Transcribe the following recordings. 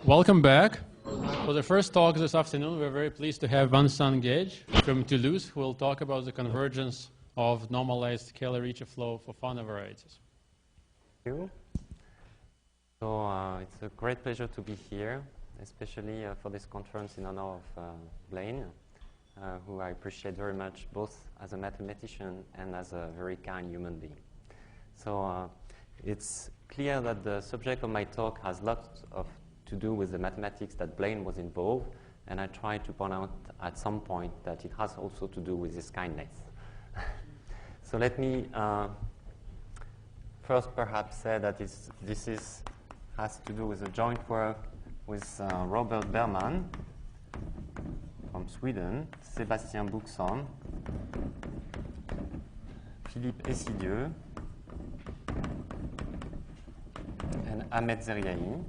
Welcome back. For the first talk this afternoon, we're very pleased to have Vincent Guedj from Toulouse, who will talk about the convergence of normalized Kähler-Ricci flow for Fano varieties. Thank you. So it's a great pleasure to be here, especially for this conference in honor of Blaine, who I appreciate very much, both as a mathematician and as a very kind human being. So it's clear that the subject of my talk has lots to do with the mathematics that Blaine was involved, and I try to point out at some point that it has also to do with his kindness. So let me first perhaps say that this has to do with a joint work with Robert Berman from Sweden, Sébastien Boucksom, Philippe Eyssidieux, and Eyssidieux and Zeriahi.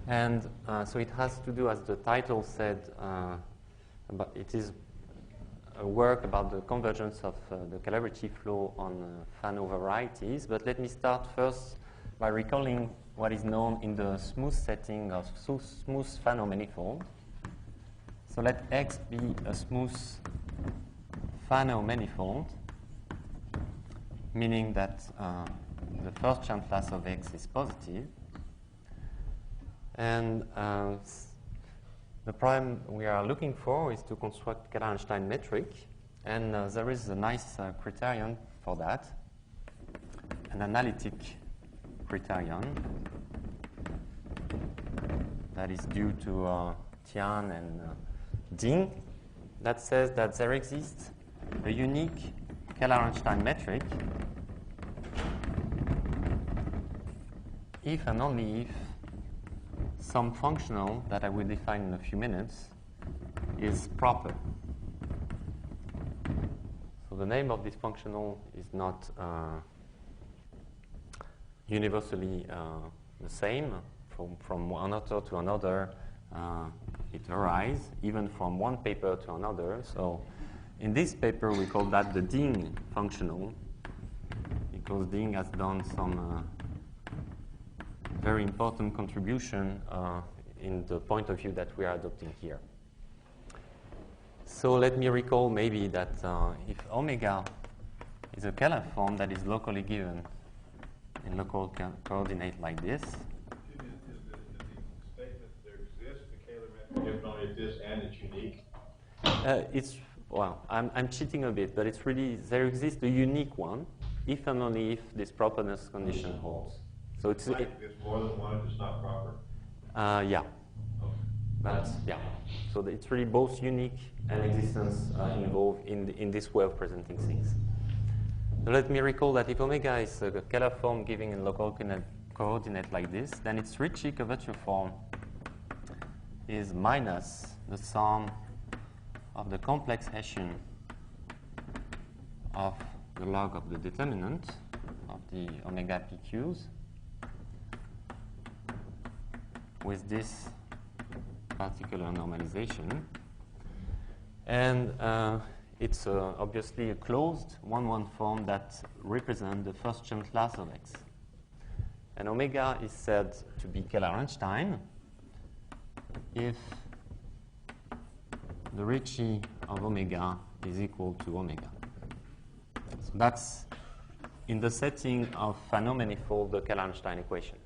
And so it has to do, as the title said, it is a work about the convergence of the Kähler-Ricci flow on Fano varieties. But let me start first by recalling what is known in the smooth setting of smooth Fano manifold. So let X be a smooth Fano manifold, meaning that the first chance class of X is positive. And the problem we are looking for is to construct Kähler-Einstein metric. And there is a nice criterion for that, an analytic criterion that is due to Tian and Ding, that says that there exists a unique Kähler-Einstein metric if and only if some functional that I will define in a few minutes is proper. So the name of this functional is not universally the same. From one author to another, it varies, even from one paper to another. So in this paper, we call that the Ding functional, because Ding has done some very important contribution in the point of view that we are adopting here. So let me recall maybe that if omega is a Kähler form that is locally given in local coordinate like this. Is the statement there exists a Kähler metric if only if this and it's unique? I'm cheating a bit, but it's really there exists a unique one if and only if this properness condition holds. So it's if it's more than one, it's not proper? Yeah. Okay. But yeah. So it's really both unique and existence involved in this way of presenting things. So let me recall that if omega is a Kähler form giving in local coordinate like this, then its Ricci curvature form is minus the sum of the complex Hessian of the log of the determinant of the omega PQs with this particular normalization. And it's obviously a closed 1-1 form that represents the first chunk class of X. And omega is said to be Kähler-Einstein if the Ricci of omega is equal to omega. So that's in the setting of Fano manifold, the Kähler-Einstein equation.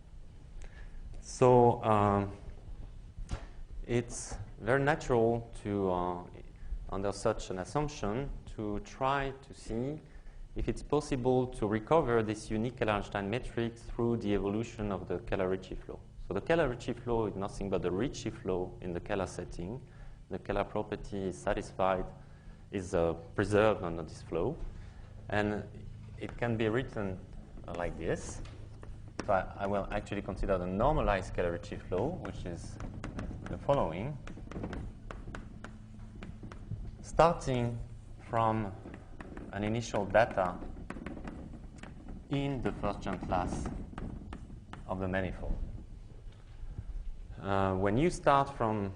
So it's very natural to, under such an assumption, to try to see if it's possible to recover this unique Kähler-Einstein metric through the evolution of the Kähler-Ricci flow. So the Kähler-Ricci flow is nothing but the Ricci flow in the Kähler setting. The Kähler property is satisfied, is preserved under this flow. And it can be written like this. So I will actually consider the normalized Kähler-Ricci flow, which is the following. Starting from an initial data in the first chunk class of the manifold. When you start from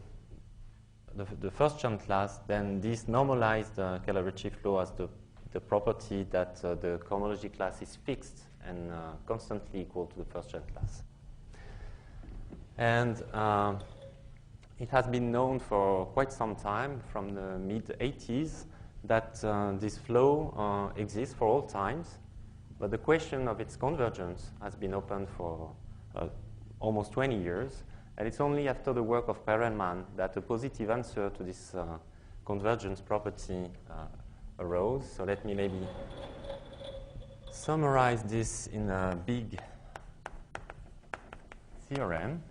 the first chunk class, then this normalized Kähler-Ricci flow has the the property that the cohomology class is fixed and constantly equal to the first-gen class. And it has been known for quite some time, from the mid-80s, that this flow exists for all times, but the question of its convergence has been open for almost 20 years, and it's only after the work of Perelman that a positive answer to this convergence property arose. So let me maybe summarize this in a big theorem,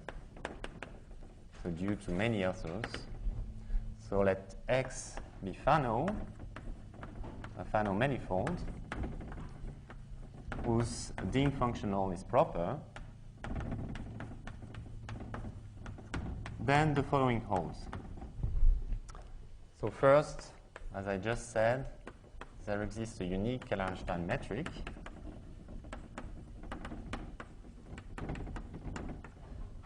so due to many authors. So let X be Fano, a Fano manifold, whose Dean functional is proper. Then the following holds. So first, as I just said, there exists a unique Kähler-Einstein metric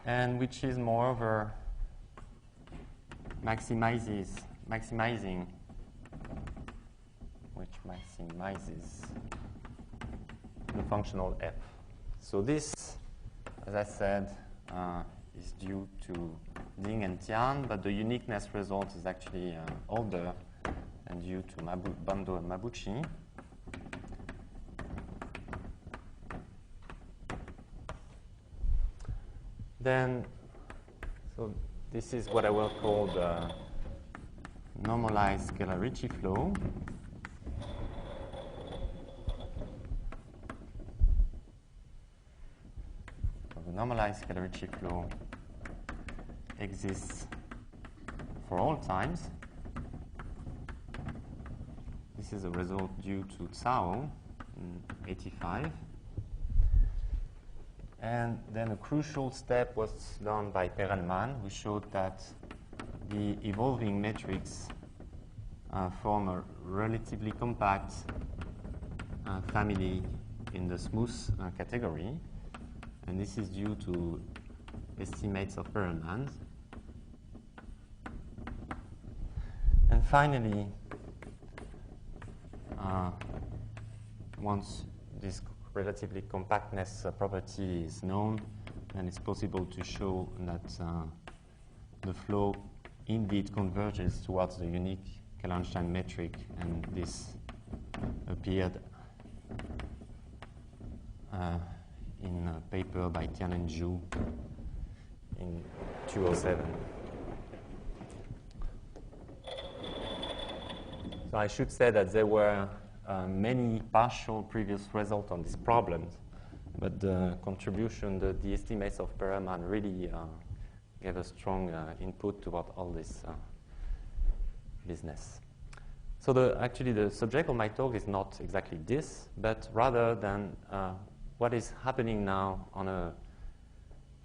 and which is moreover maximizing the functional f. So this, as I said, is due to Ding and Tian, but the uniqueness result is actually older and due to Bando and Mabuchi. Then, so this is what I will call the normalized Kähler-Ricci flow. So the normalized Kähler-Ricci flow exists for all times. This is a result due to Zhao in '85. And then a crucial step was done by Perelman, who showed that the evolving metrics form a relatively compact family in the smooth category. And this is due to estimates of Perelman. And finally, once this relatively compactness property is known, then it's possible to show that the flow indeed converges towards the unique Kähler-Einstein metric, and this appeared in a paper by Tian and Zhu in 2007. So I should say that there were many partial previous results on this problem, but the contribution, the estimates of Berman really gave a strong input toward all this business. So actually the subject of my talk is not exactly this, but rather than what is happening now on a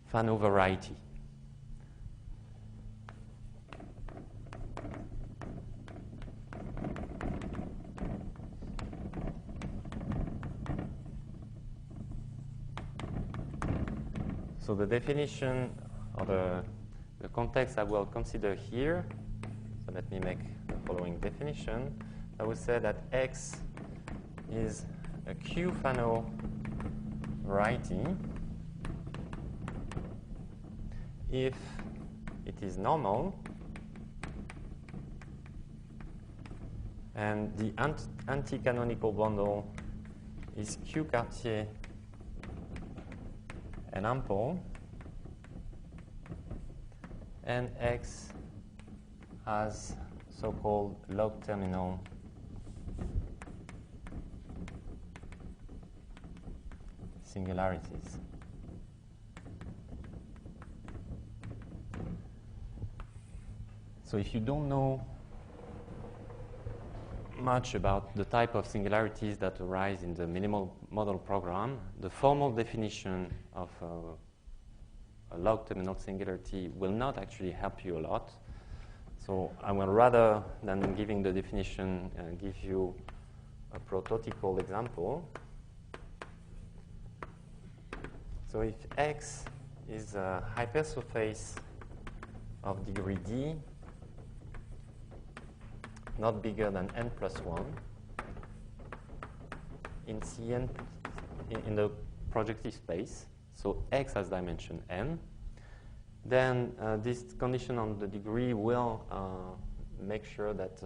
Fano variety. So the definition or the context I will consider here, so let me make the following definition. I would say that X is a Q Fano variety if it is normal and the anti-canonical bundle is Q Cartier and ample, and X has so-called log terminal singularities. So if you don't know much about the type of singularities that arise in the minimal model program, the formal definition of a log terminal singularity will not actually help you a lot. So I will, rather than giving the definition, give you a prototypical example. So if X is a hypersurface of degree D, not bigger than n plus 1, in Cn in the projective space, so X has dimension n, then this condition on the degree will make sure that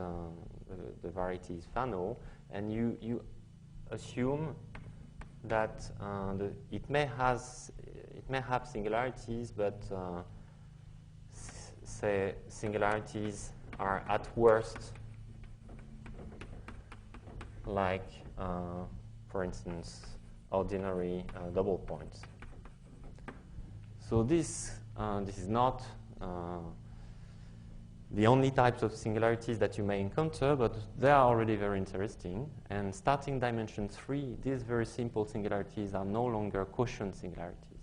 the variety is Fano, and you assume that it may have singularities, but say singularities are at worst like, for instance, ordinary double points. So this is not the only types of singularities that you may encounter, but they are already very interesting. And starting dimension 3, these very simple singularities are no longer quotient singularities.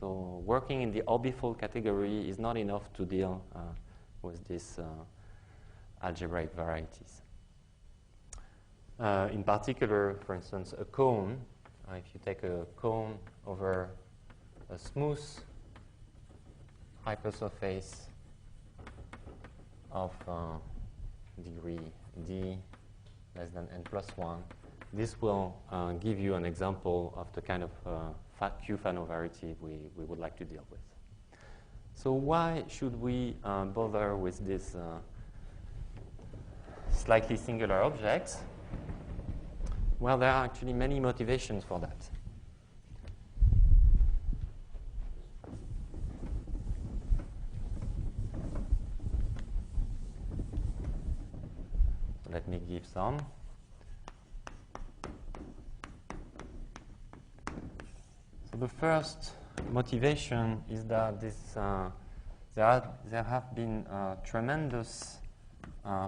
So working in the orbifold category is not enough to deal with these algebraic varieties. In particular, for instance, a cone, if you take a cone over a smooth hypersurface of degree d less than n plus 1, this will give you an example of the kind of Q-Fano variety we would like to deal with. So why should we bother with these slightly singular objects? Well, there are actually many motivations for that. Let me give some. So the first motivation is that there have been tremendous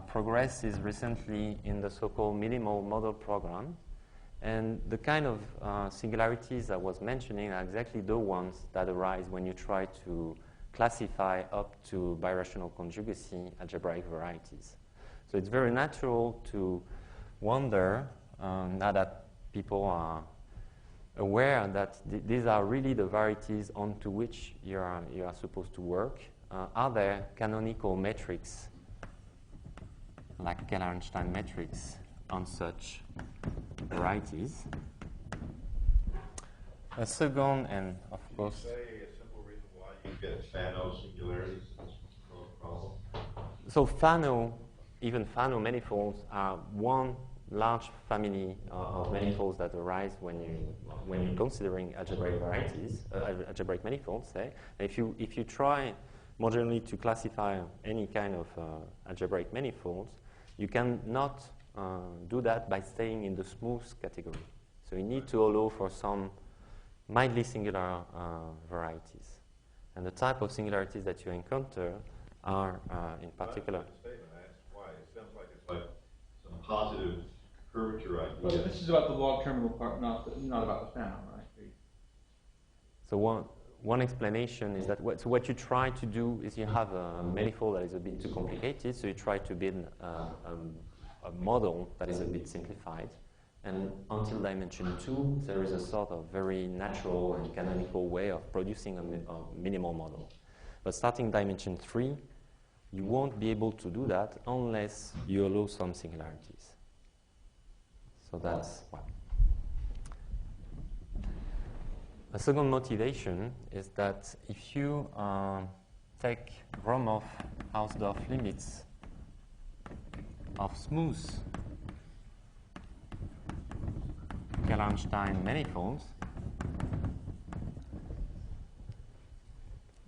progresses recently in the so-called minimal model program. And the kind of singularities I was mentioning are exactly the ones that arise when you try to classify up to birational conjugacy algebraic varieties. So it's very natural to wonder, now that people are aware that these are really the varieties onto which you are supposed to work, are there canonical metrics like Kähler-Einstein metrics on such varieties? A second, and of course... Can you say a simple reason why you get Fano singularities in this problem? So Fano, even Fano manifolds are one large family of manifolds that arise when you're considering algebraic varieties, algebraic manifolds, say. And if you try more generally to classify any kind of algebraic manifolds, you cannot do that by staying in the smooth category. So you need to allow for some mildly singular varieties. And the type of singularities that you encounter are, in particular... Why? It sounds like it's like some positive curvature idea. But this is about the log terminal part, not about the Fano, right? So one explanation is that what you try to do is you have a manifold that is a bit too complicated, so you try to build a model that is a bit simplified. And until dimension 2, there is a sort of very natural and canonical way of producing a minimal model. But starting dimension 3, you won't be able to do that unless you allow some singularities. So that's one. A second motivation is that if you take Gromov-Hausdorff limits of smooth Kähler-Einstein manifolds,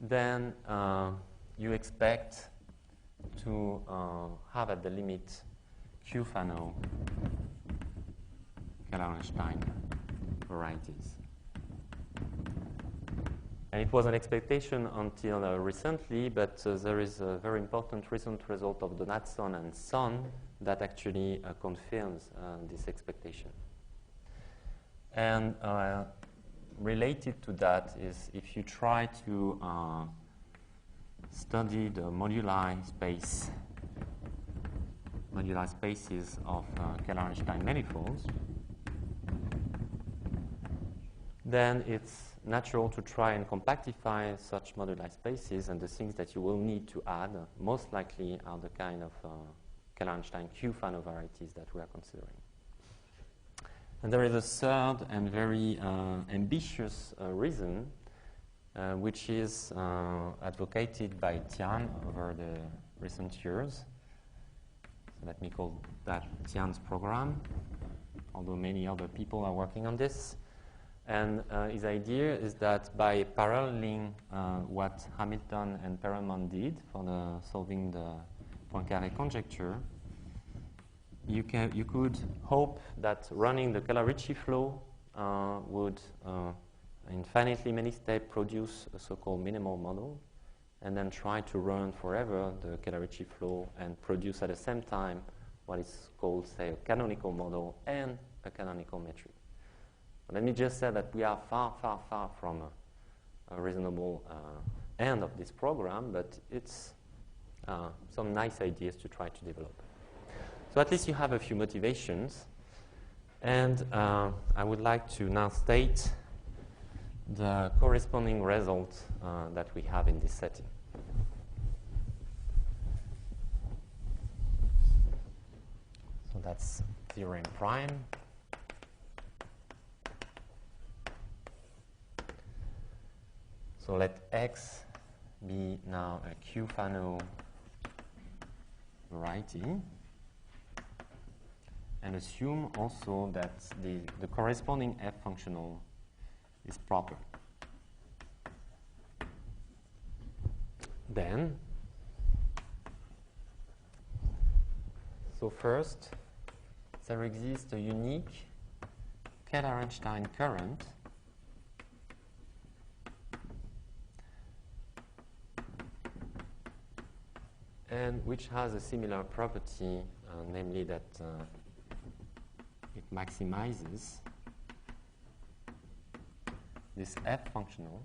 then you expect to have at the limit Q-Fano Kähler-Einstein varieties. And it was an expectation until recently, but there is a very important recent result of Donaldson and Son that actually confirms this expectation. And related to that is if you try to study the moduli spaces of Kähler-Einstein manifolds, then it's natural to try and compactify such moduli spaces, and the things that you will need to add most likely are the kind of Kähler-Einstein Q-Fano varieties that we are considering. And there is a third and very ambitious reason, which is advocated by Tian over the recent years. So let me call that Tian's program, although many other people are working on this. And his idea is that by paralleling what Hamilton and Perelman did for solving the Poincaré conjecture, you could hope that running the Kähler-Ricci flow would, in infinitely many steps, produce a so-called minimal model, and then try to run forever the Kähler-Ricci flow and produce at the same time what is called, say, a canonical model and a canonical metric. Let me just say that we are far, far, far from a reasonable end of this program, but it's some nice ideas to try to develop. So at least you have a few motivations. And I would like to now state the corresponding result that we have in this setting. So that's theorem prime. So let X be now a Q Fano variety, and assume also that the corresponding F functional is proper. Then, so first, there exists a unique Kähler-Einstein current and which has a similar property, namely that it maximizes this F functional.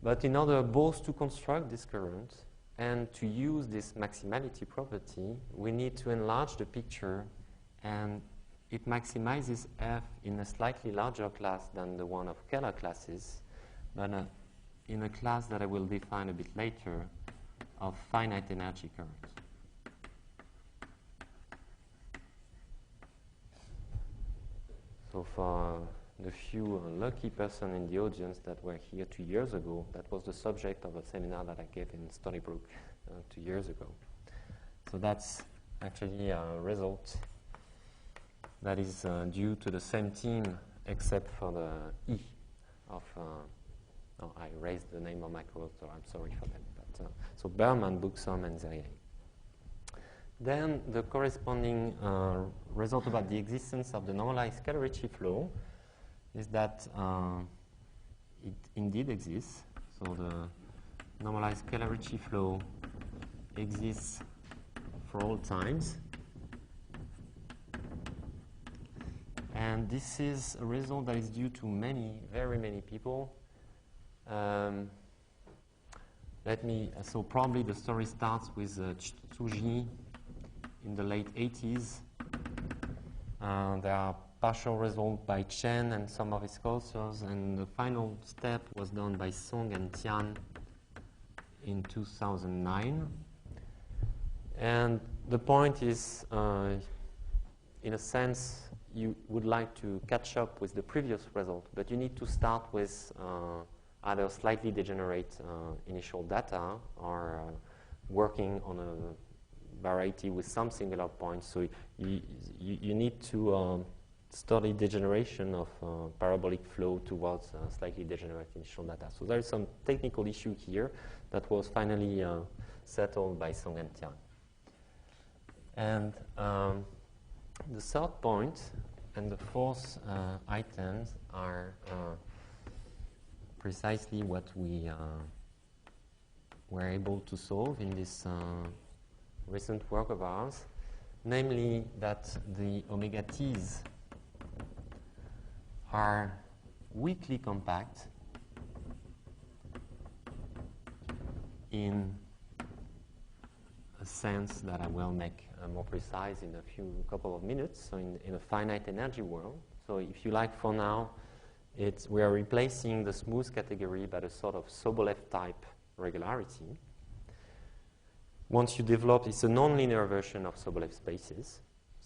But in order both to construct this current and to use this maximality property, we need to enlarge the picture, and it maximizes F in a slightly larger class than the one of Kähler classes, but in a class that I will define a bit later, of finite energy current. So for the few lucky person in the audience that were here 2 years ago, that was the subject of a seminar that I gave in Stony Brook 2 years ago. So that's actually a result that is due to the same team, except for the E of, oh, I raised the name of my co-author, I'm sorry for that. So Berman, Boucksom, and Zeriahi. Then the corresponding result about the existence of the normalized Kähler-Ricci flow is that it indeed exists. So the normalized Kähler-Ricci flow exists for all times. And this is a result that is due to many, very many people. So probably the story starts with Zhu in the late 80s. There are partial results by Chen and some of his co-authors, and the final step was done by Song and Tian in 2009. And the point is, in a sense, you would like to catch up with the previous result, but you need to start with either slightly degenerate initial data or working on a variety with some singular points. So you need to study degeneration of parabolic flow towards slightly degenerate initial data. So there is some technical issue here that was finally settled by Song and Tian. And the third point and the fourth items are precisely what we were able to solve in this recent work of ours, namely that the omega t's are weakly compact in a sense that I will make more precise in a couple of minutes, so in a finite energy world. So if you like, for now, we are replacing the smooth category by a sort of Sobolev type regularity. Once you develop, it's a nonlinear version of Sobolev spaces.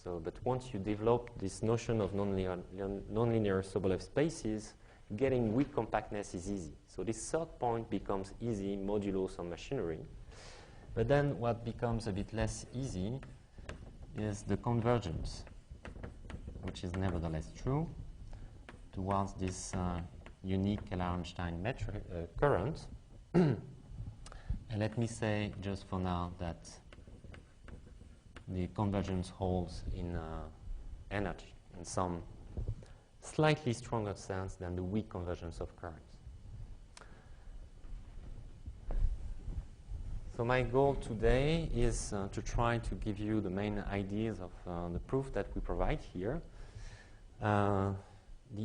So, but once you develop this notion of nonlinear Sobolev spaces, getting weak compactness is easy. So this third point becomes easy modulo some machinery. But then what becomes a bit less easy is the convergence, which is nevertheless true towards this unique Kähler-Einstein current. And let me say just for now that the convergence holds in energy in some slightly stronger sense than the weak convergence of currents. So my goal today is to try to give you the main ideas of the proof that we provide here. The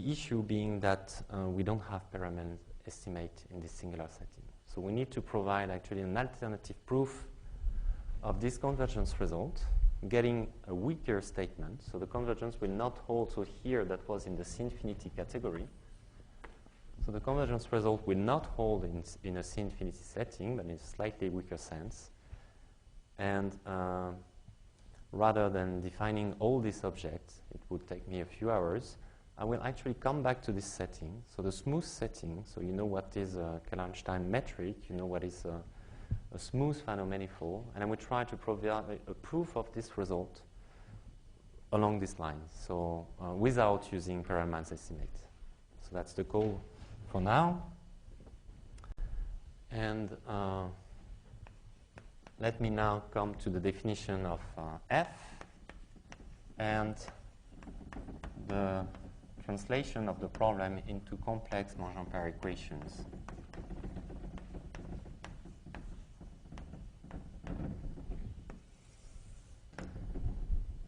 issue being that we don't have Perelman estimate in this singular setting. So we need to provide actually an alternative proof of this convergence result, getting a weaker statement. So the convergence will not hold. So here that was in the C-infinity category. So the convergence result will not hold in a C-infinity setting, but in a slightly weaker sense. And rather than defining all these objects, it would take me a few hours, I will actually come back to this setting. So the smooth setting, so you know what is a Kähler-Einstein metric, you know what is a smooth Fano manifold, and I will try to provide a proof of this result along these lines, so without using Perelman's estimate. So that's the goal for now. And let me now come to the definition of F and the translation of the problem into complex Monge-Ampère equations.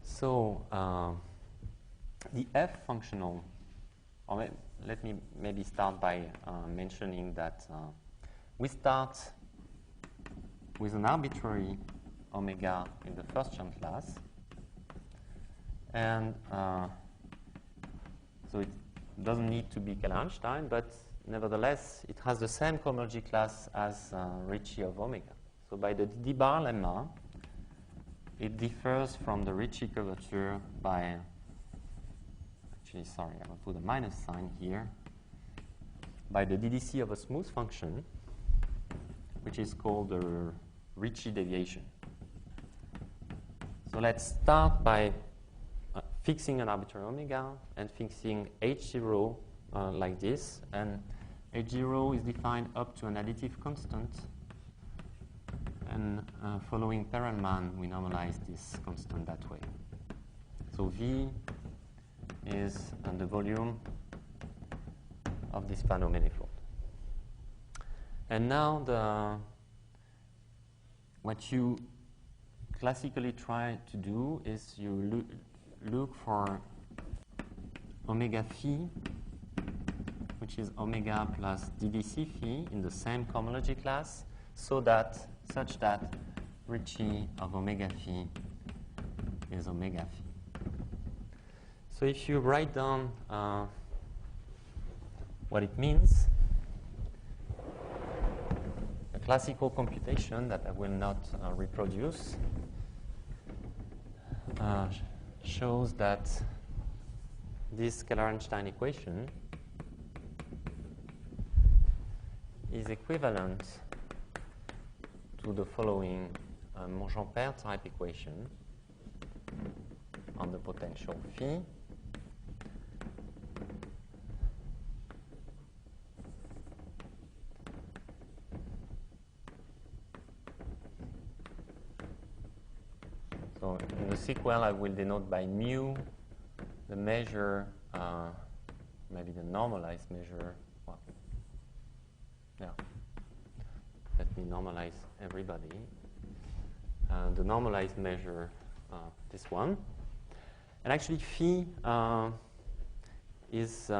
So the F functional, or let me maybe start by mentioning that we start with an arbitrary omega in the first Chern class. And so it doesn't need to be Kähler-Einstein, but nevertheless, it has the same cohomology class as Ricci of omega. So by the D-bar lemma, it differs from the Ricci curvature by, actually, sorry, I will put a minus sign here, by the DDC of a smooth function, which is called the Ricci deviation. So let's start by fixing an arbitrary omega and fixing H0 like this. And H0 is defined up to an additive constant. And following Perelman, we normalize this constant that way. So V is the volume of this Fano manifold. And now what you classically try to do is you look for omega phi, which is omega plus DDC phi in the same cohomology class, such that Ricci of omega phi is omega phi. So if you write down what it means, a classical computation that I will not reproduce shows that this Kähler-Einstein equation is equivalent to the following Monge-Ampère type equation on the potential phi. So in the sequel, I will denote by mu the measure, maybe the normalized measure. Well, yeah. Let me normalize everybody. The normalized measure, this one. And actually, phi is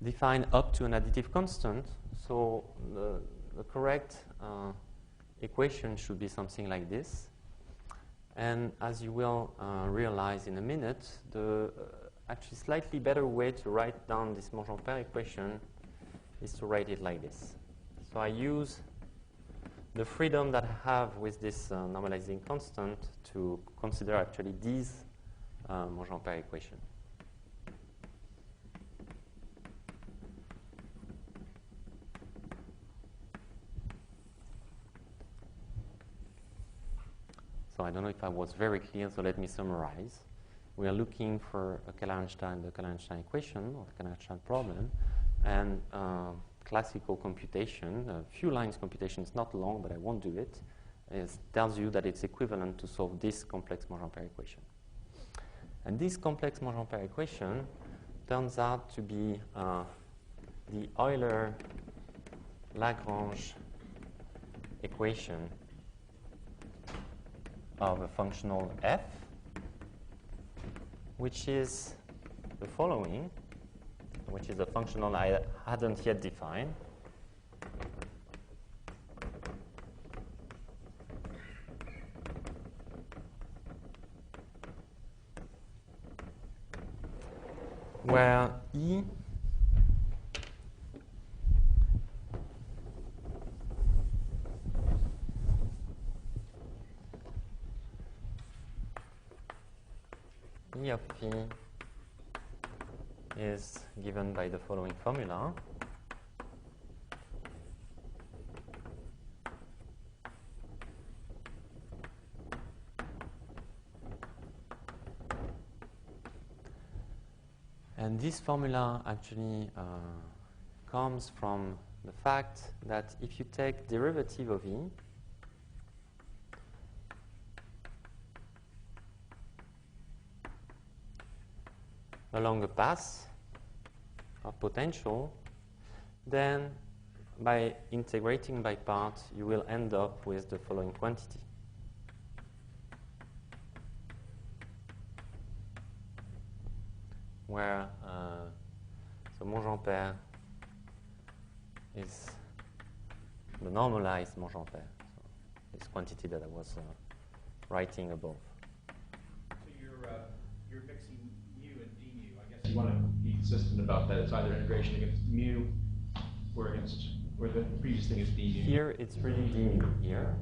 defined up to an additive constant. So the correct equation should be something like this. And as you will realize in a minute, the actually slightly better way to write down this Monge-Ampère equation is to write it like this. So I use the freedom that I have with this normalizing constant to consider actually these Monge-Ampère equation. So I don't know if I was very clear, so let me summarize. We are looking for a Kähler-Einstein, the Kähler-Einstein equation, or the Kähler-Einstein problem, and classical computation, a few lines computation is not long, but I won't do it, tells you that it's equivalent to solve this complex Monge-Ampère equation. And this complex Monge-Ampère equation turns out to be the Euler-Lagrange equation of a functional f, which is the following, which is a functional I hadn't yet defined. Where E of P is given by the following formula. And this formula actually comes from the fact that if you take derivative of E, along a path of potential, then by integrating by parts, you will end up with the following quantity. Where so Monge-Ampère is the normalized Monge-Ampère, so this quantity that I was writing above. You want to be consistent about that. It's either integration against mu or against, where the previous thing is d mu. Here it's really d mu here.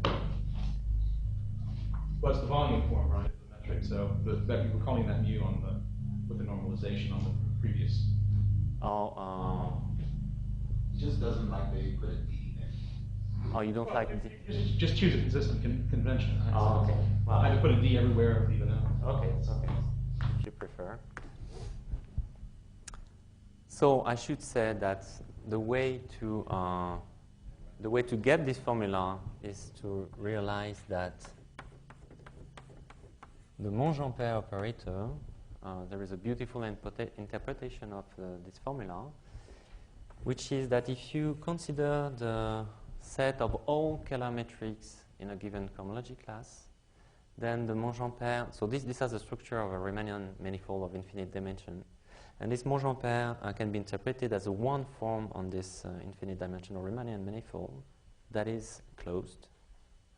Well, it's the volume form, right? The metric. So that you were calling that mu on the with the normalization on the previous. It just doesn't like that you put a d in. Oh, you don't like d? Just choose a consistent convention. Right? Oh, okay. Well, either put a d everywhere or leave it out. Okay, okay. If you prefer. So I should say that the way to get this formula is to realize that the Monge-Ampère operator, there is a beautiful interpretation of this formula, which is that if you consider the set of all Kähler metrics in a given cohomology class, then the Monge-Ampère, so this has the structure of a Riemannian manifold of infinite dimension. And this Monge-Ampère can be interpreted as a one form on this infinite dimensional Riemannian manifold that is closed.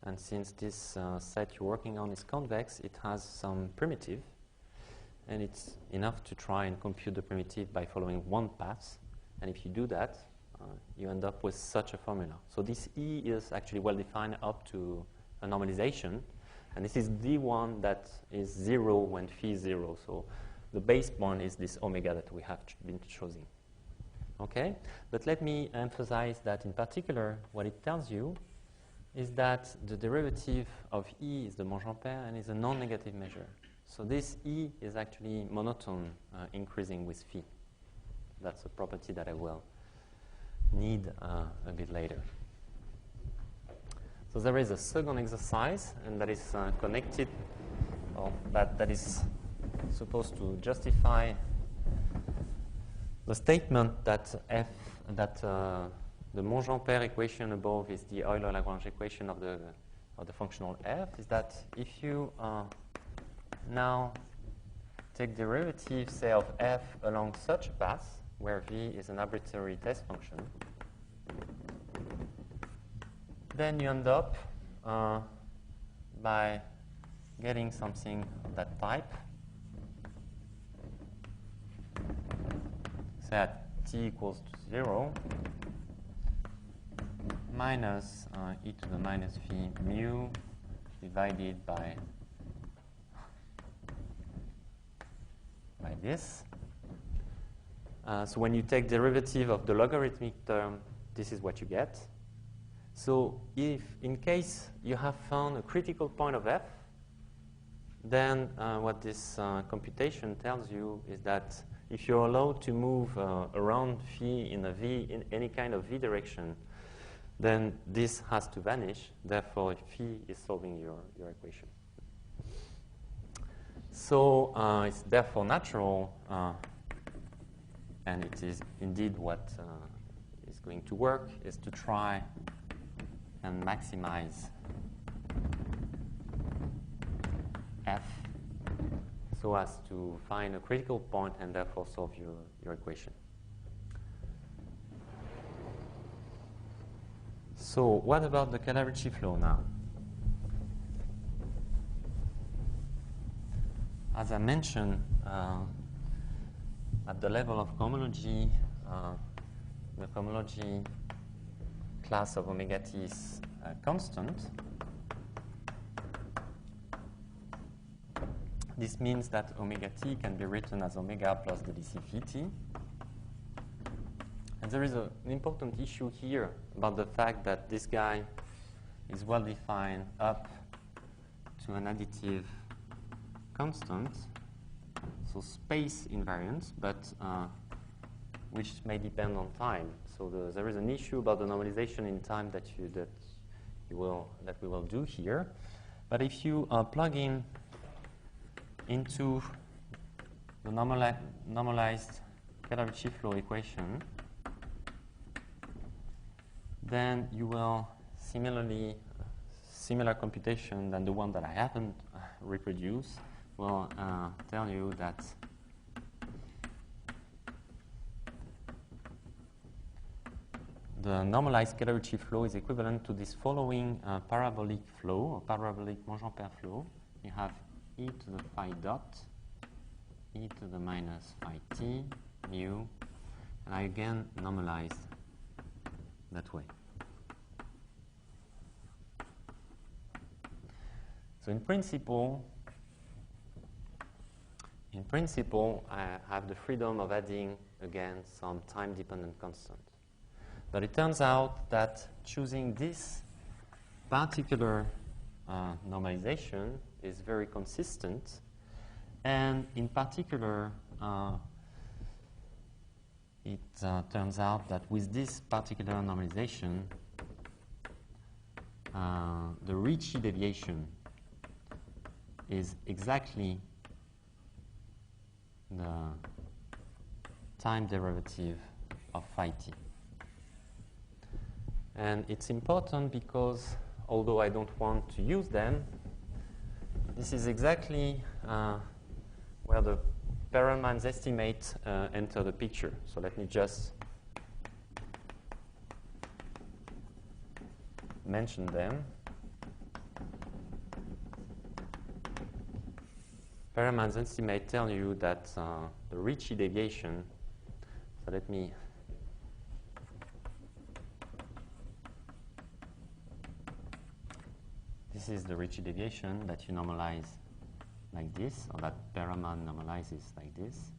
And since this set you're working on is convex, it has some primitive. And it's enough to try and compute the primitive by following one path. And if you do that, you end up with such a formula. So this E is actually well defined up to a normalization. And this is the one that is 0 when phi is 0. So the base point is this omega that we have been choosing. Okay? But let me emphasize that in particular, what it tells you is that the derivative of E is the Monge-Ampère and is a non-negative measure. So this E is actually monotone, increasing with phi. That's a property that I will need a bit later. So there is a second exercise, and that is connected, or that is supposed to justify the statement that the Monge-Ampère equation above is the Euler-Lagrange equation of the functional f. Is that if you now take derivative, say, of f along such a path where v is an arbitrary test function, then you end up by getting something of that type. Say at t equals to 0, minus e to the minus phi mu divided by this. So when you take derivative of the logarithmic term, this is what you get. So if in case you have found a critical point of f, then what this computation tells you is that if you're allowed to move around phi in a v in any kind of v direction, then this has to vanish. Therefore, phi is solving your equation. So it's therefore natural, and it is indeed what is going to work, is to try and maximize f so as to find a critical point and therefore solve your equation. So what about the Kähler-Ricci flow now? As I mentioned, at the level of cohomology, the cohomology class of omega t is constant. This means that omega t can be written as omega plus the dc phi t. And there is an important issue here about the fact that this guy is well defined up to an additive constant, so space invariant, but which may depend on time. So there is an issue about the normalization in time that we will do here. But if you plug in into the normalized Kähler-Ricci flow equation, then you will similar computation than the one that I haven't reproduced will tell you that the normalized Kähler-Ricci flow is equivalent to this following parabolic flow, or parabolic Monge-Ampère flow. You have e to the phi dot, e to the minus phi t, mu, and I again normalize that way. So in principle, I have the freedom of adding, again, some time-dependent constant. But it turns out that choosing this particular normalization is very consistent. And in particular, it turns out that with this particular normalization, the Ricci deviation is exactly the time derivative of phi t. And it's important because, although I don't want to use them, this is exactly where the Perelman's estimate enter the picture. So let me just mention them. Perelman's estimate tell you that the Ricci deviation, so let me this is the Ricci deviation that you normalize like this, or that Berman normalizes like this.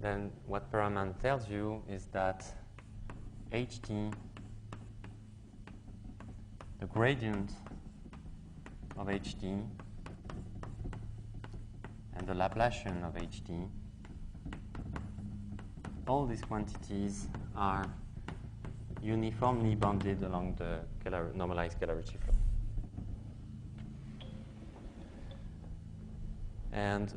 Then what Perelman tells you is that ht, the gradient of ht, and the Laplacian of ht, all these quantities are uniformly bounded along the normalized Kähler-Ricci flow. And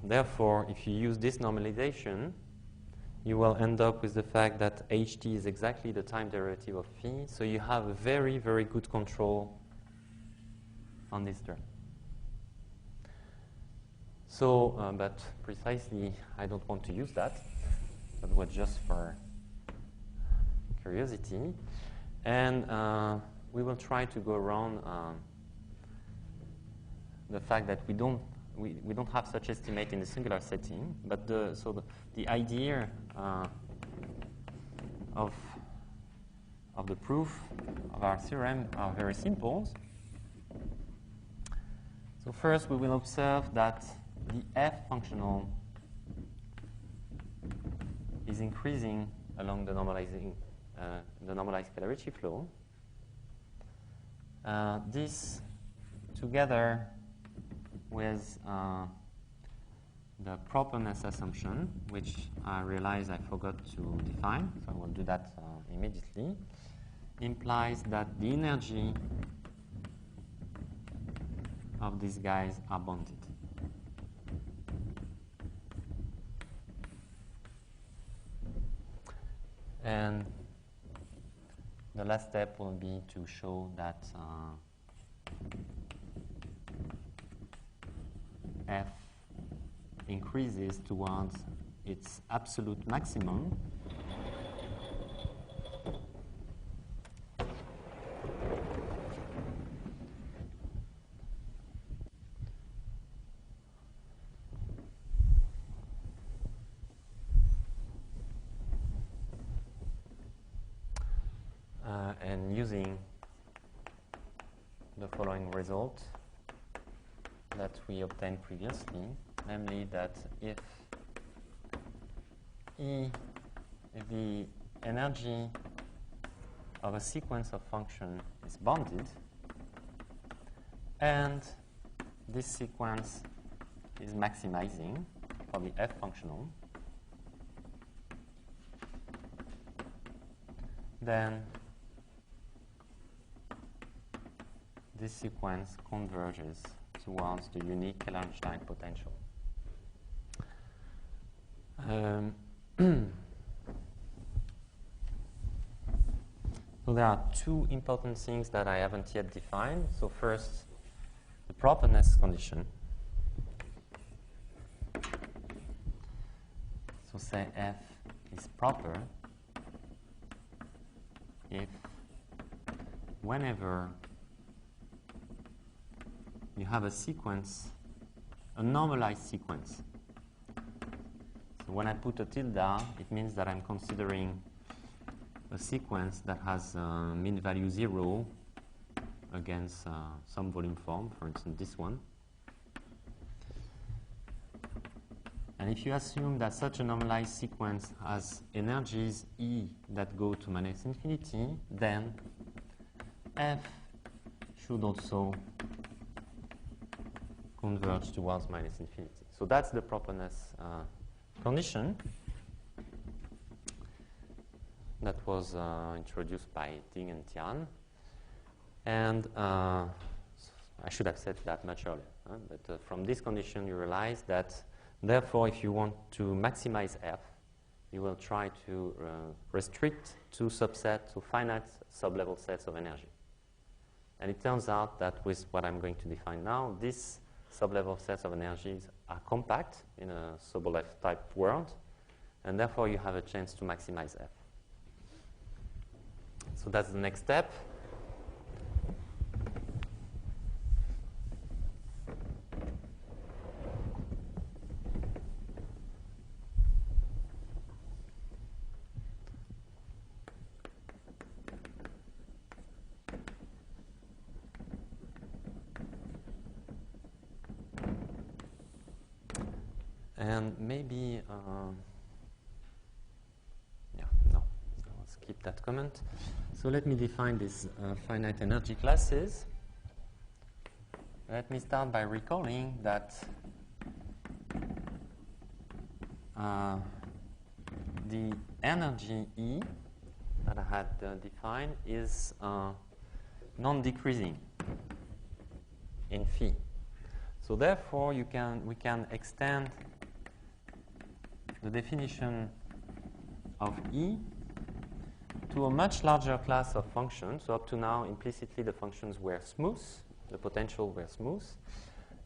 therefore, if you use this normalization, you will end up with the fact that ht is exactly the time derivative of phi. So you have a very, very good control on this term. So, but precisely, I don't want to use that. That was just for curiosity. And we will try to go around the fact that we don't we don't have such estimate in the singular setting, but the idea of the proof of our theorem are very simple. So first we will observe that the f functional is increasing along the normalized Kähler-Ricci flow. This together with the properness assumption, which I realize I forgot to define, so I will do that immediately, implies that the energy of these guys are bounded. And the last step will be to show that f increases towards its absolute maximum and using the following result that we obtained previously, namely that if the energy of a sequence of function is bounded, and this sequence is maximizing for the f functional, then this sequence converges towards the unique Kähler-Einstein potential. So there are two important things that I haven't yet defined. So first, the properness condition. So say f is proper if whenever you have a sequence, a normalized sequence. So when I put a tilde, it means that I'm considering a sequence that has mean value 0 against some volume form, for instance this one. And if you assume that such a normalized sequence has energies E that go to minus infinity, then f should also converge towards minus infinity. So that's the properness condition that was introduced by Ding and Tian. And I should have said that much earlier. But from this condition, you realize that, therefore, if you want to maximize f, you will try to restrict two subsets to finite sublevel sets of energy. And it turns out that with what I'm going to define now, these sublevel sets of energies are compact in a Sobolev type world, and therefore you have a chance to maximize f. So that's the next step. And maybe, no, so I'll skip that comment. So let me define these finite energy classes. Let me start by recalling that the energy E that I had defined is non-decreasing in phi. So therefore, we can extend the definition of E to a much larger class of functions. So up to now, implicitly, the functions were smooth, the potential were smooth.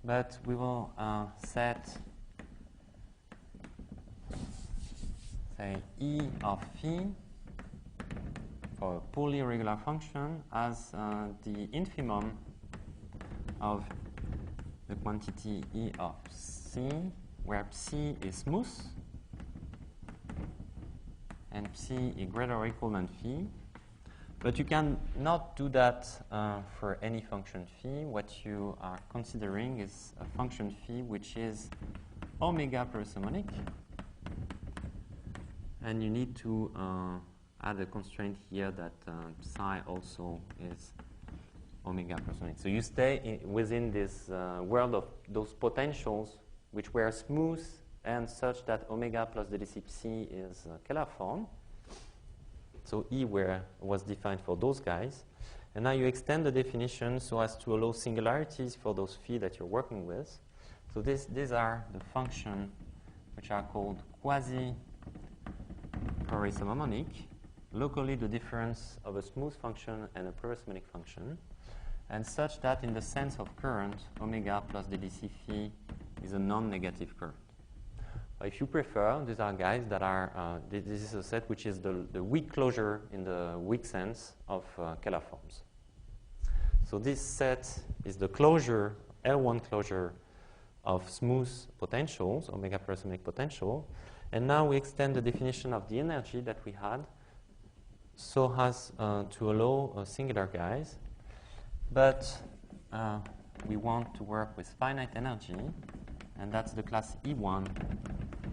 But we will set, say, E of phi for a poorly regular function as the infimum of the quantity E of C, where psi is smooth and psi is greater or equal than phi. But you can not do that for any function phi. What you are considering is a function phi which is omega parasymonic. And you need to add a constraint here that psi also is omega parasymonic. So you stay within this world of those potentials which were smooth and such that omega plus delta psi is Kähler form. So E was defined for those guys. And now you extend the definition so as to allow singularities for those phi that you're working with. So these are the functions which are called quasi-parasymonic, locally the difference of a smooth function and a parasymonic function, and such that in the sense of current, omega plus delta phi is a non-negative current. If you prefer, these are guys that are, this is a set which is the weak closure in the weak sense of Kähler forms. So this set is the closure, L1 closure of smooth potentials, omega parasymonic potential. And now we extend the definition of the energy that we had so as to allow singular guys. But we want to work with finite energy, and that's the class E1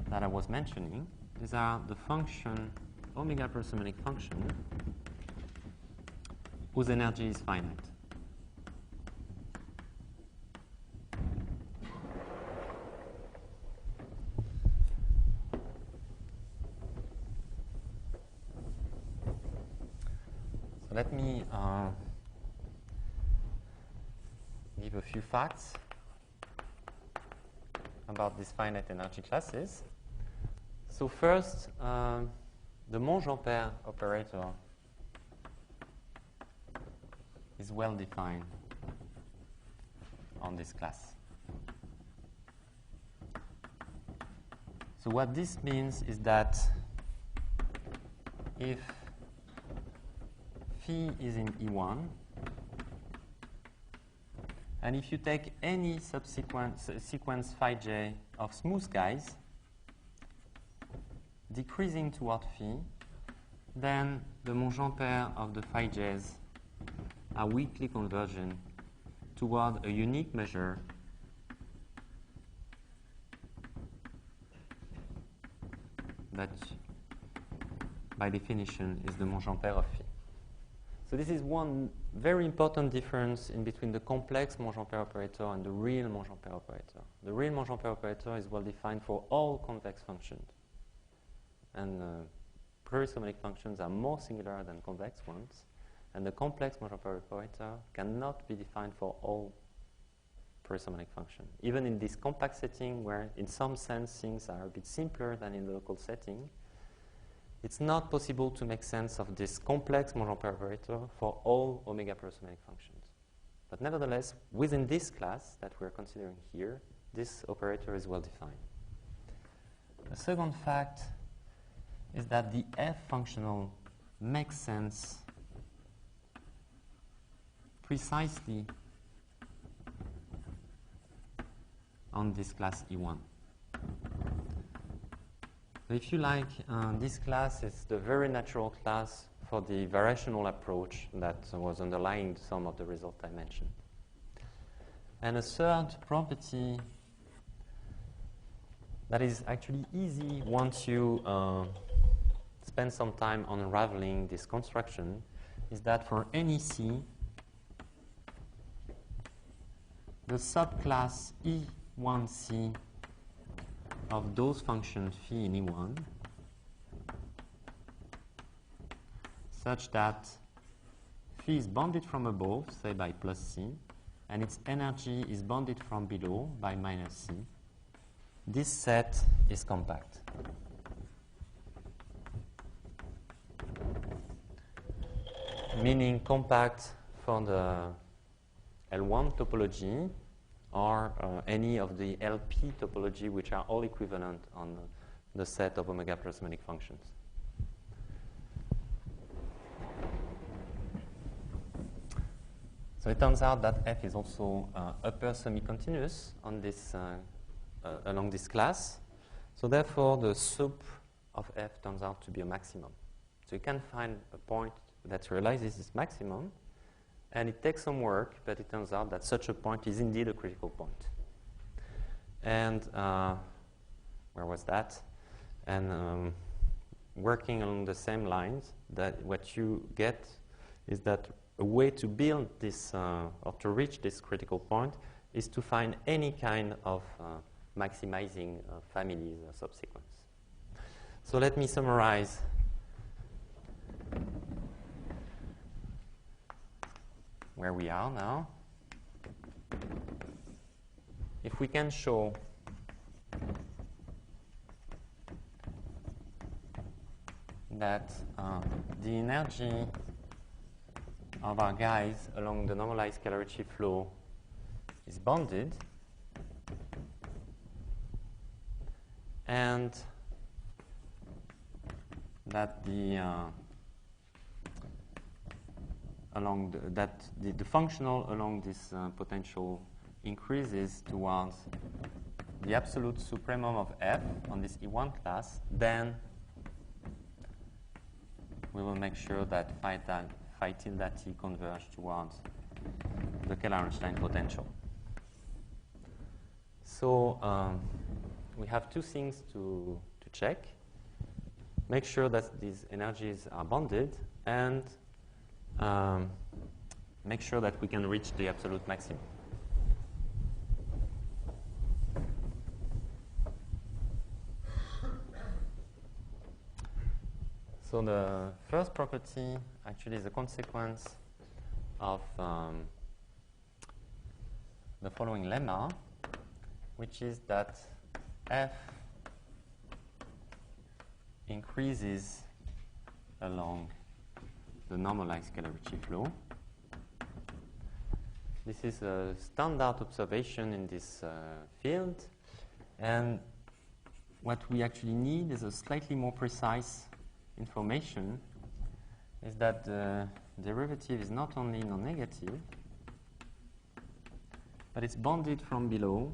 that I was mentioning. These are the function, omega parasymonic function, whose energy is finite. So let me give a few facts about these finite energy classes. So first, the Monge-Ampère operator is well defined on this class. So what this means is that if phi is in E1, and if you take any subsequent sequence phi j of smooth guys, decreasing toward phi, then the Monge-Ampère of the phi j's are weakly convergent toward a unique measure that, by definition, is the Monge-Ampère of phi. So this is one very important difference in between the complex Monge-Ampère operator and the real Monge-Ampère operator. The real Monge-Ampère operator is well defined for all convex functions. And parasymonic functions are more singular than convex ones. And the complex Monge-Ampère operator cannot be defined for all parasymonic functions. Even in this compact setting where in some sense things are a bit simpler than in the local setting, it's not possible to make sense of this complex Monge-Ampère operator for all omega parasymonic functions. But nevertheless, within this class that we're considering here, this operator is well defined. The second fact is that the F functional makes sense precisely on this class E1. If you like, this class is the very natural class for the variational approach that was underlying some of the results I mentioned. And a third property that is actually easy once you spend some time on unraveling this construction is that for any C, the subclass E1C of those functions phi in E1 such that phi is bounded from above, say by plus C, and its energy is bounded from below by minus C. This set is compact. Meaning compact for the L1 topology or any of the LP topology which are all equivalent on the set of omega parasymonic functions. So it turns out that f is also upper semi-continuous on this along this class. So therefore, the sup of f turns out to be a maximum. So you can find a point that realizes this maximum, and it takes some work, but it turns out that such a point is indeed a critical point. And where was that? And working along the same lines, that what you get is that a way to build this or to reach this critical point is to find any kind of maximizing families or subsequence. So let me summarize. Where we are now. If we can show that the energy of our guys along the normalized Kähler-Ricci flow is bounded, and that the the functional along this potential increases towards the absolute supremum of f on this E1 class, then we will make sure that phi tilde t converge towards the Kähler-Einstein potential. So we have two things to check. Make sure that these energies are bounded, and make sure that we can reach the absolute maximum. So the first property actually is a consequence of the following lemma, which is that f increases along the normalized Kähler-Ricci flow. This is a standard observation in this field, and what we actually need is a slightly more precise information, is that the derivative is not only non-negative, but it's bounded from below,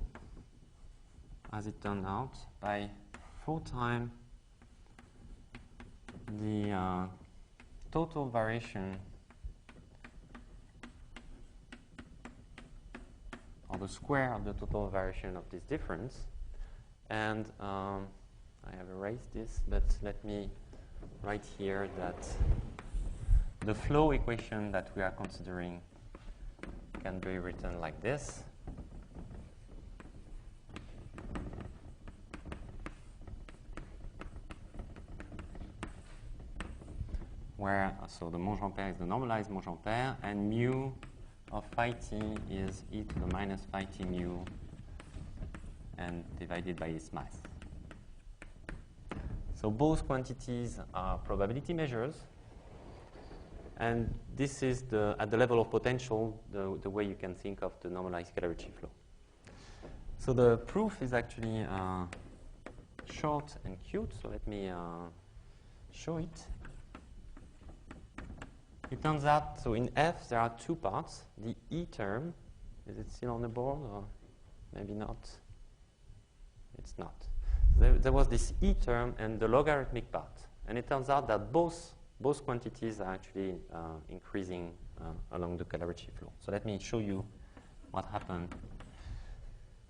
as it turned out, by 4 times the total variation, or the square of the total variation of this difference. And I have erased this, but let me write here that the flow equation that we are considering can be written like this. Where, so the Monge-Ampere is the normalized Monge-Ampere, and mu of phi t is e to the minus phi t mu, and divided by its mass. So both quantities are probability measures, and this is at the level of potential, the way you can think of the normalized Kähler-Ricci flow. So the proof is actually short and cute, so let me show it. It turns out, so in F there are 2 parts. The E term, is it still on the board, or maybe not? It's not. There was this E term and the logarithmic part, and it turns out that both quantities are actually increasing along the Kähler-Ricci flow. So let me show you what happened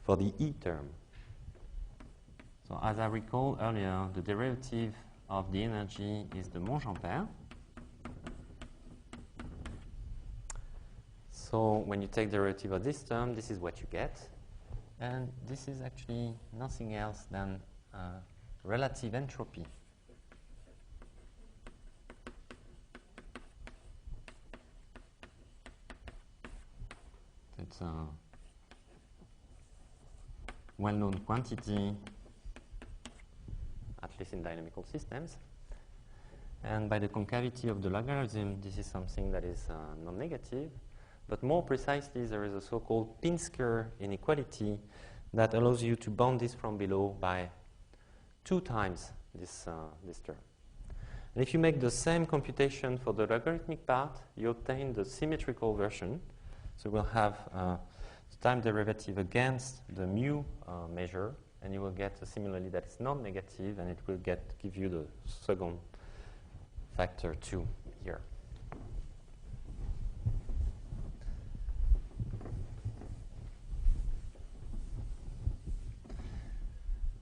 for the E term. So as I recall earlier, the derivative of the energy is the Monge-Ampere. So when you take the derivative of this term, this is what you get. And this is actually nothing else than relative entropy. It's a well-known quantity, at least in dynamical systems. And by the concavity of the logarithm, this is something that is non-negative. But more precisely, there is a so-called Pinsker inequality that allows you to bound this from below by 2 times this term. And if you make the same computation for the logarithmic part, you obtain the symmetrical version. So we'll have the time derivative against the mu measure, and you will get a similarly that is non-negative, and it will give you the second factor 2 here.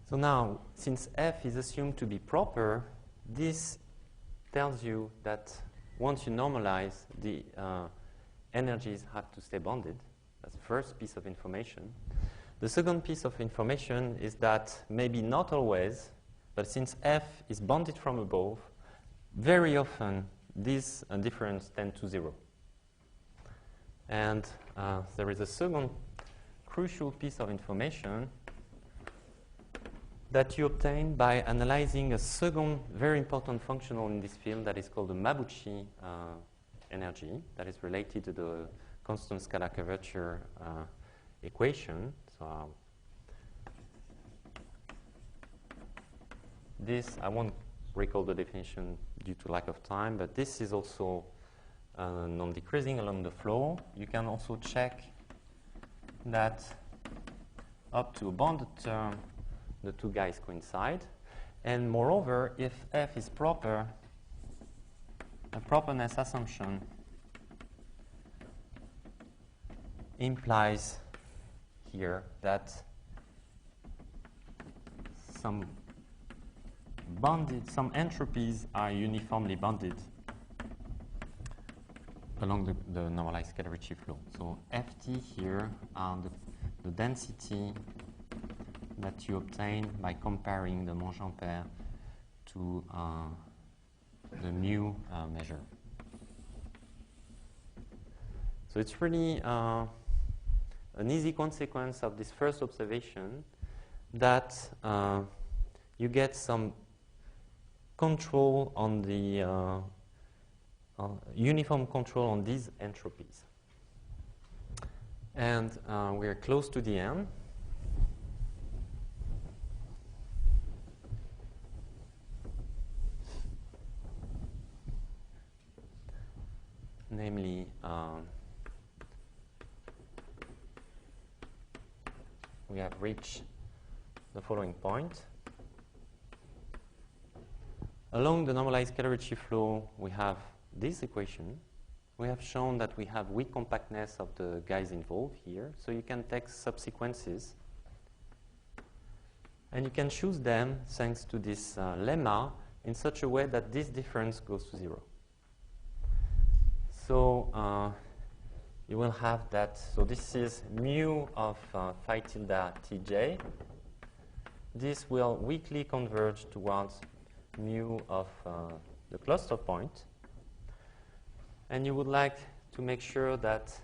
So now, since f is assumed to be proper, this tells you that once you normalize, the energies have to stay bonded. That's the first piece of information. The second piece of information is that maybe not always, but since f is bonded from above, very often these differences tend to 0. And there is a second crucial piece of information that you obtain by analyzing a second very important functional in this field that is called the Mabuchi energy, that is related to the constant scalar curvature equation. So this, I won't recall the definition due to lack of time, but this is also non-decreasing along the flow. You can also check that up to a bonded term, the two guys coincide. And moreover, if f is proper, a properness assumption implies here that some entropies are uniformly bounded along the normalized Kähler-Ricci flow. So Ft here are the density that you obtain by comparing the Monge-Ampère to the mu measure. So it's really an easy consequence of this first observation that you get some control on the uniform control on these entropies. And we're close to the end. Namely, we have reached the following point. Along the normalized Kähler-Ricci flow, we have this equation. We have shown that we have weak compactness of the guys involved here, so you can take subsequences. And you can choose them thanks to this lemma in such a way that this difference goes to 0. So you will have that. So this is mu of phi tilde tj. This will weakly converge towards mu of the cluster point. And you would like to make sure that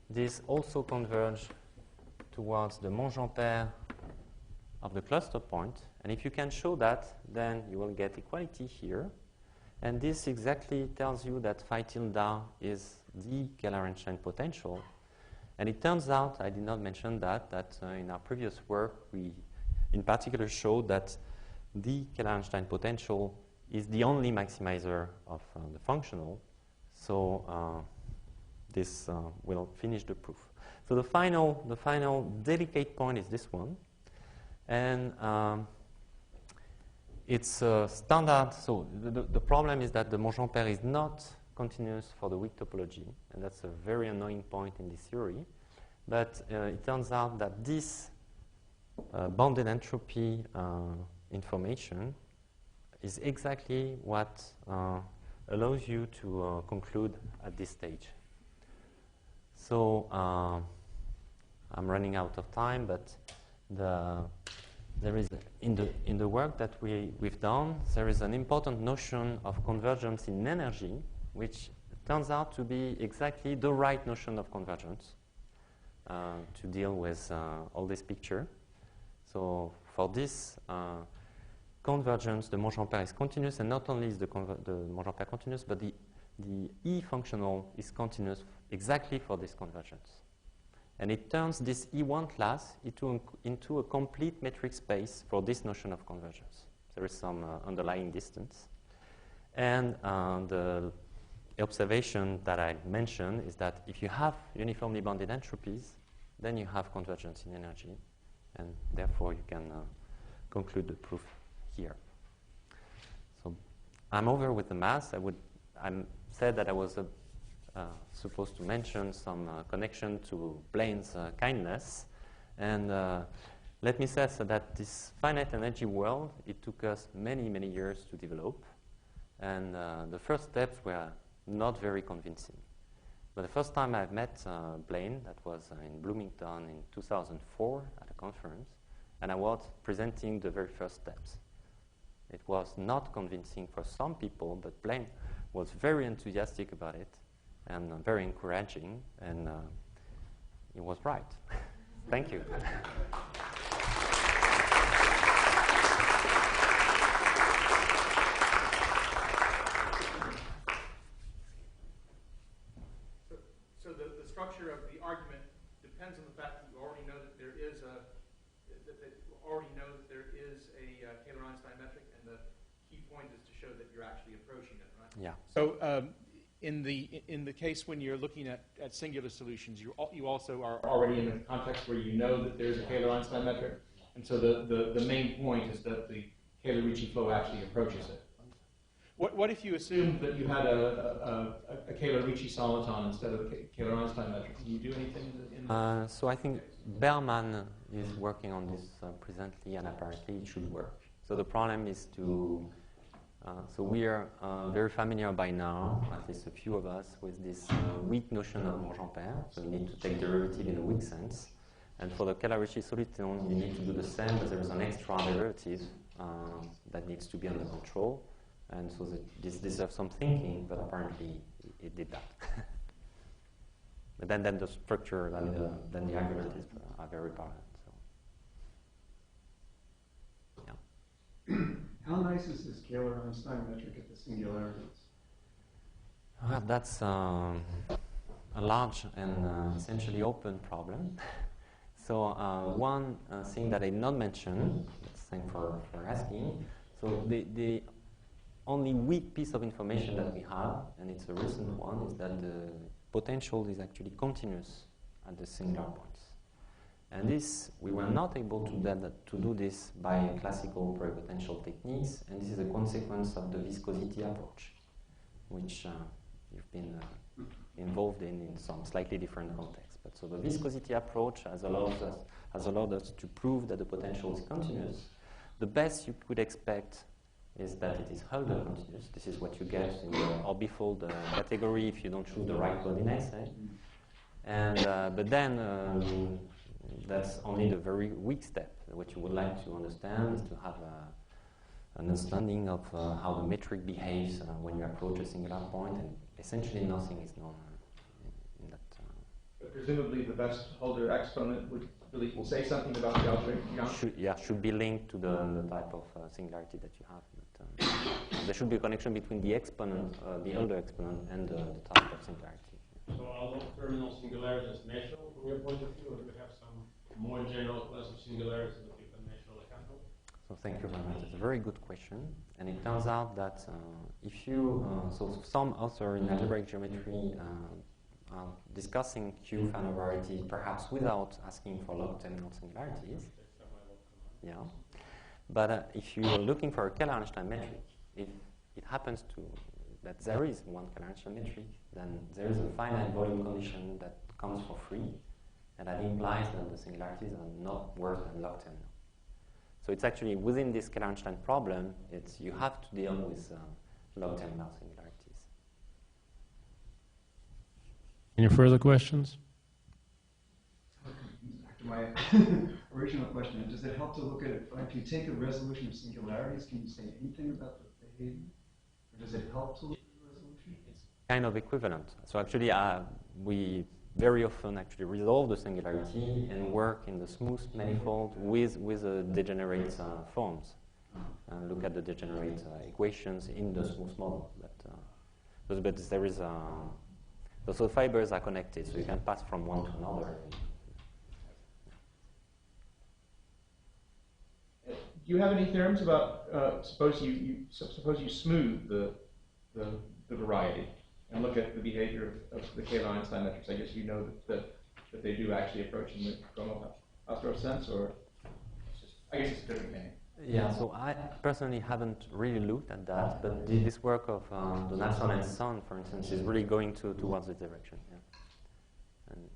this also converge towards the Monge-Ampère of the cluster point. And if you can show that, then you will get equality here. And this exactly tells you that phi tilde is the Kähler-Einstein potential. And it turns out, I did not mention that in our previous work, we in particular showed that the Kähler-Einstein potential is the only maximizer of the functional. So this will finish the proof. So the final delicate point is this one. And it's standard. So the problem is that the Monge-Ampère is not continuous for the weak topology, and that's a very annoying point in this theory. But it turns out that this bounded entropy information is exactly what allows you to conclude at this stage. So I'm running out of time, but there is in the work that we've done, there is an important notion of convergence in energy, which turns out to be exactly the right notion of convergence to deal with all this picture. So for this convergence, the Monge-Ampère is continuous, and not only is the Monge-Ampère continuous, but the E functional is continuous exactly for this convergence. And it turns this E1 class into a complete metric space for this notion of convergence. There is some underlying distance. And the observation that I mentioned is that if you have uniformly bounded entropies, then you have convergence in energy, and therefore you can conclude the proof here. So I'm over with the math. I said that I was supposed to mention some connection to Blaine's kindness, and let me say that this finite energy world, it took us many, many years to develop, and the first steps were not very convincing. But the first time I met Blaine, that was in Bloomington in 2004 at a conference, and I was presenting the very first steps. It was not convincing for some people, but Blaine was very enthusiastic about it and very encouraging, and he was right. Thank you. So the structure of the argument depends on the fact that you already know that there is a Kähler-Einstein metric, and the key point is to show that you're actually approaching it, right? Yeah. So in the case when you're looking at singular solutions, you also are already in a context where you know that there's a Kähler-Einstein metric, and so the main point is that the Kähler-Ricci flow actually approaches it. What if you assumed that you had a Kähler-Ricci soliton instead of a Kähler-Einstein metric? Can you do anything in that? So I think Berman is working on this presently, and apparently it should work. So the problem is to, so we are very familiar by now, at least a few of us, with this weak notion of Monge-Ampere. So you need to take derivative in a weak sense. And for the Kähler-Ricci soliton, you need to do the same, but there is an extra derivative that needs to be under control. And so this deserves some thinking, but apparently it did that. But then the structure, then the argument are very apparent. So, yeah. How nice is this Kähler-Einstein metric at the singularities? That's a large and essentially open problem. So one thing that I did not mention, thanks for asking, so the only weak piece of information that we have, and it's a recent one, is that the potential is actually continuous at the singular points. And this, we were not able to do this by classical pluripotential techniques, and this is a consequence of the viscosity approach, which you've been involved in some slightly different contexts. But so the viscosity approach has allowed us to prove that the potential is continuous. The best you could expect is that it is Hölder continuous. This is what you get in the orbifold category if you don't choose the right coordinates. And but then that's only the very weak step. What you would like to understand is to have an understanding of how the metric behaves when you approach a singular point, and essentially nothing is known in that. But presumably the best Hölder exponent would really say something about the algebraic. Should be linked to the type of singularity that you have. But, there should be a connection between the exponent, the Hölder exponent, and the type of singularity. So are those terminal singularities natural from your point of view, or do we have some more general class of singularities that you can naturally handle? So thank you very much. It's a very good question, and it turns out that if you so some authors in algebraic geometry are discussing Q Fano varieties, perhaps without asking for log terminal singularities. Yeah. But if you're looking for a Kähler-Einstein metric, if it happens that there is one Kähler-Einstein metric, then there is a finite volume condition that comes for free, and that implies that the singularities are not worse than log terminal. So it's actually within this Kähler-Einstein problem, you have to deal with log terminal singularities. Any further questions? Back to my original question, does it help to look at it, if you take the resolution of singularities, can you say anything about the behavior? Or does it help to look at the resolution? It's kind of equivalent. So actually, we very often actually resolve the singularity and work in the smooth manifold with degenerate forms. And look at the degenerate equations in the smooth model. But there is so fibers are connected, so you can pass from one to another. Do you have any theorems about suppose you smooth the variety, and look at the behavior of the Kähler-Einstein metrics, I guess you know that they do actually approach in the chromo sense, or it's just, I guess it's a different thing. Yeah, so I personally haven't really looked at that, but this work of Lawson and Son, for instance, is really going towards this direction. Yeah. And